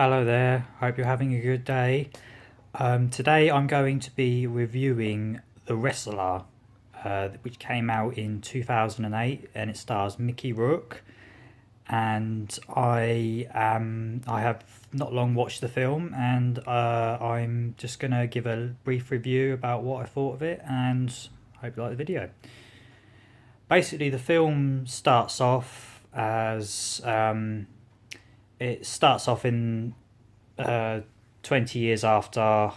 Hello there, hope you're having a good day. Today I'm going to be reviewing The Wrestler, which came out in 2008 and it stars Mickey Rourke. And I have not long watched the film and I'm just going to give a brief review about what I thought of it and hope you like the video. Basically, the film starts off as it starts off in uh, 20 years after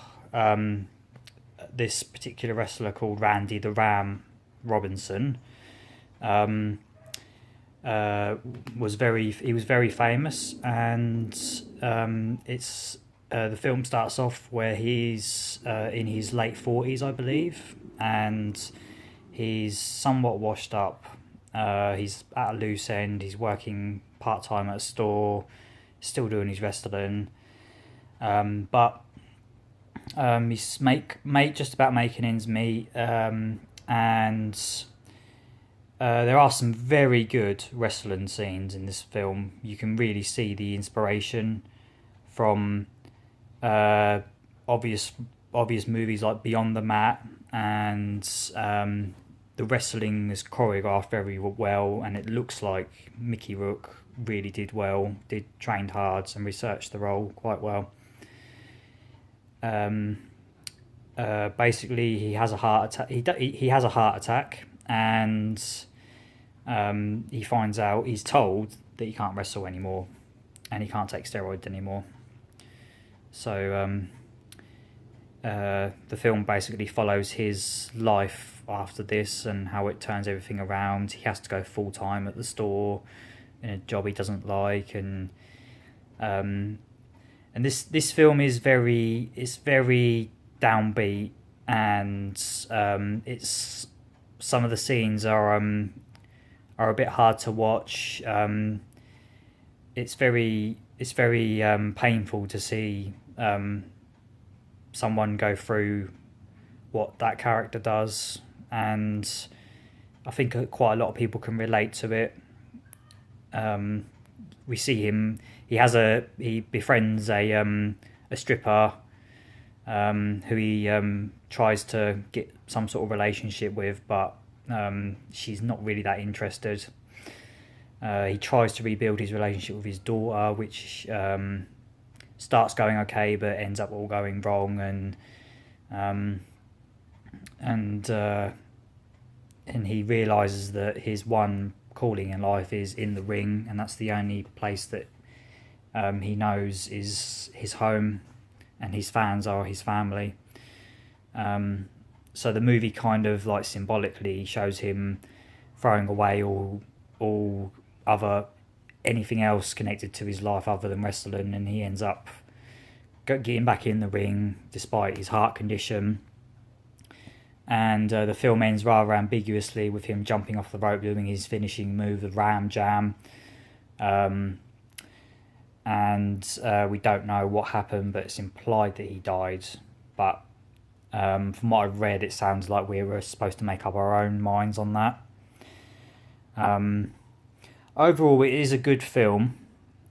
this particular wrestler called Randy the Ram Robinson um, he was very famous, and it's the film starts off where he's in his late 40s, I believe, and he's somewhat washed up. He's at a loose end. He's working part time at a store, still doing his wrestling, but he's just about making ends meet, and there are some very good wrestling scenes in this film. You can really see the inspiration from uh, obvious obvious movies like Beyond the Mat, and the wrestling is choreographed very well, and it looks like Mickey Rourke really trained hard and researched the role quite well. Um, Basically, he has a heart attack. He has a heart attack, and he's told that he can't wrestle anymore, and he can't take steroids anymore. So the film basically follows his life after this and how it turns everything around. He has to go full time at the store in a job he doesn't like, and this film is very downbeat, and it's some of the scenes are a bit hard to watch. It's very painful to see someone go through what that character does, and I think quite a lot of people can relate to it. We see him. He befriends a stripper who he tries to get some sort of relationship with, but she's not really that interested. He tries to rebuild his relationship with his daughter, which starts going okay, but ends up all going wrong, and he realizes that his one calling in life is in the ring, and that's the only place that he knows is his home, and his fans are his family. So the movie kind of like symbolically shows him throwing away all other anything else connected to his life other than wrestling, and he ends up getting back in the ring despite his heart condition. And the film ends rather ambiguously with him jumping off the rope doing his finishing move, the Ram Jam. And we don't know what happened, but it's implied that he died. But from what I've read, it sounds like we were supposed to make up our own minds on that. Overall, it is a good film.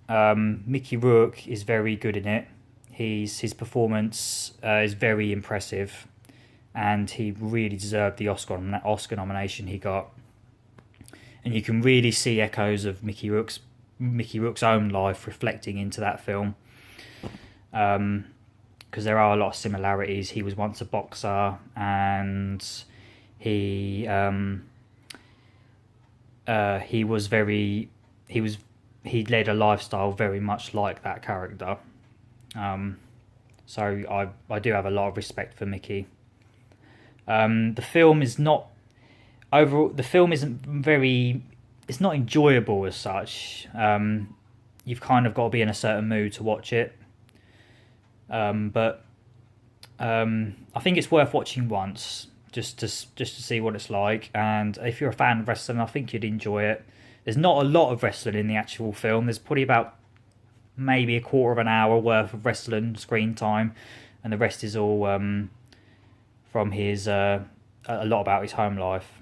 Mickey Rourke is very good in it. His performance is very impressive, and he really deserved the Oscar nomination he got. And you can really see echoes of Mickey Rourke's own life reflecting into that film, because there are a lot of similarities. He was once a boxer, and he led a lifestyle very much like that character. So I do have a lot of respect for Mickey. The film is not overall. The film isn't very. It's not enjoyable as such. You've kind of got to be in a certain mood to watch it. But I think it's worth watching once just to see what it's like. And if you're a fan of wrestling, I think you'd enjoy it. There's not a lot of wrestling in the actual film. There's probably about maybe a quarter of an hour worth of wrestling screen time, and the rest is all from his a lot about his home life.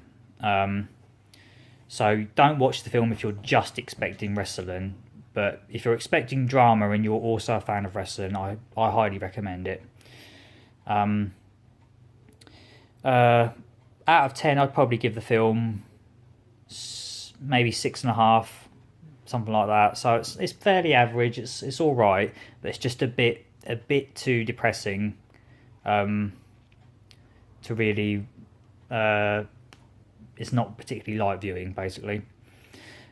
So don't watch the film if you're just expecting wrestling. But if you're expecting drama and you're also a fan of wrestling, I highly recommend it. Out of 10, I'd probably give the film maybe 6.5, something like that. So it's fairly average. It's all right, but it's just a bit too depressing to really. It's not particularly light viewing, basically.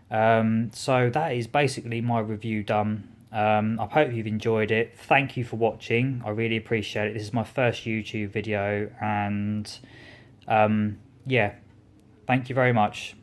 So that is basically my review done. I hope you've enjoyed it. Thank you for watching. I really appreciate it. This is my first YouTube video, and yeah, thank you very much.